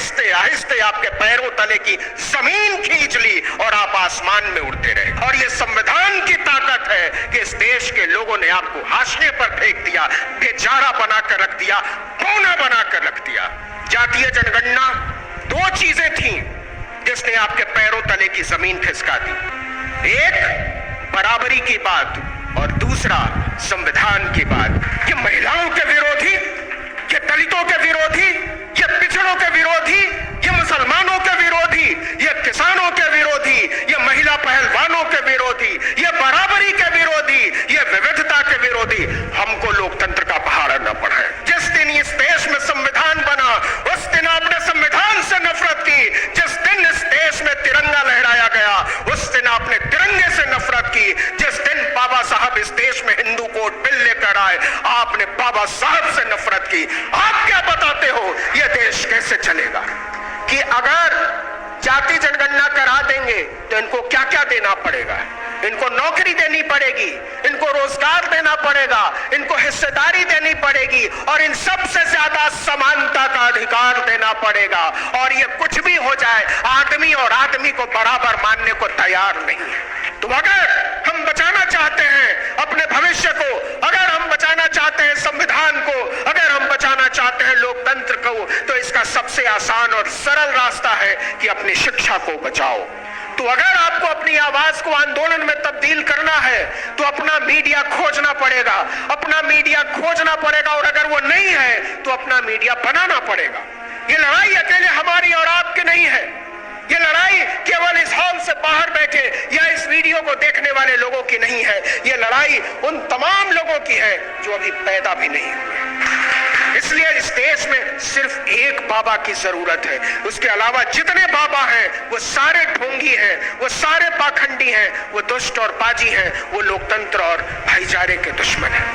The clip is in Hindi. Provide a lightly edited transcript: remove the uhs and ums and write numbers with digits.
आहिस्ते आहिस्ते आपके पैरों तले की जमीन खींच ली और आप आसमान में उड़ते रहे। और ये संविधान की ताकत है कि इस देश के लोगों ने आपको हाशिए पर फेंक दिया, बेचारा बनाकर रख दिया, कोना बनाकर रख दिया। जातीय जनगणना दो चीजें थी जिसने आपके पैरों तले की जमीन खिसका दी, एक बराबरी की बात और दूसरा संविधान की बात। ये महिलाओं के विरोधी, ये दलितों के विरोधी, ये पिछड़ों के विरोधी, ये मुसलमानों के विरोधी, ये किसानों के विरोधी, ये महिला पहलवानों के विरोधी, ये बराबरी के विरोधी, ये विविधता के विरोधी हमको लोकतंत्र का पहाड़ न पड़ा। जिस दिन इस देश में संविधान बना उस दिन आपने संविधान से नफरत की। जिस दिन इस देश में तिरंगा लहराया गया उस दिन आपने तिरंगे से नफरत की। जिस दिन बाबा साहब इस देश में हिंदू कोड बिल लेकर आए आपने बाबा साहब से नफरत की। आप क्या बताते हो यह देश कैसे चलेगा? कि अगर जाति जनगणना करा देंगे तो इनको क्या क्या देना पड़ेगा? इनको नौकरी देनी पड़ेगी, इनको रोजगार देना पड़ेगा, इनको हिस्सेदारी देनी पड़ेगी और इन सबसे ज्यादा समानता का अधिकार देना पड़ेगा। और ये कुछ भी हो जाए आदमी और आदमी को बराबर मानने को तैयार नहीं है। तो अगर हम बचाना चाहते हैं अपने भविष्य को, अगर हम बचाना चाहते हैं संविधान को, अगर हम बचाना चाहते हैं लोकतंत्र को, तो इसका सबसे आसान और सरल रास्ता है कि अपनी शिक्षा को बचाओ। तो अगर आपको अपनी आवाज को आंदोलन में तब्दील करना है तो अपना मीडिया खोजना पड़ेगा, अपना मीडिया खोजना पड़ेगा और अगर वो नहीं है तो अपना मीडिया बनाना पड़ेगा। ये लड़ाई अकेले हमारी और आपकी नहीं है, ये लड़ाई केवल इस हॉल से बाहर बैठे या इस वीडियो को देखने वाले लोगों की नहीं है, ये लड़ाई उन तमाम लोगों की है जो अभी पैदा भी नहीं हुए। इसलिए इस देश में सिर्फ एक बाबा की जरूरत है, उसके अलावा जितने बाबा हैं वो सारे ढोंगी हैं, वो सारे पाखंडी हैं, वो दुष्ट और बाजी हैं, वो लोकतंत्र और भाईचारे के दुश्मन हैं।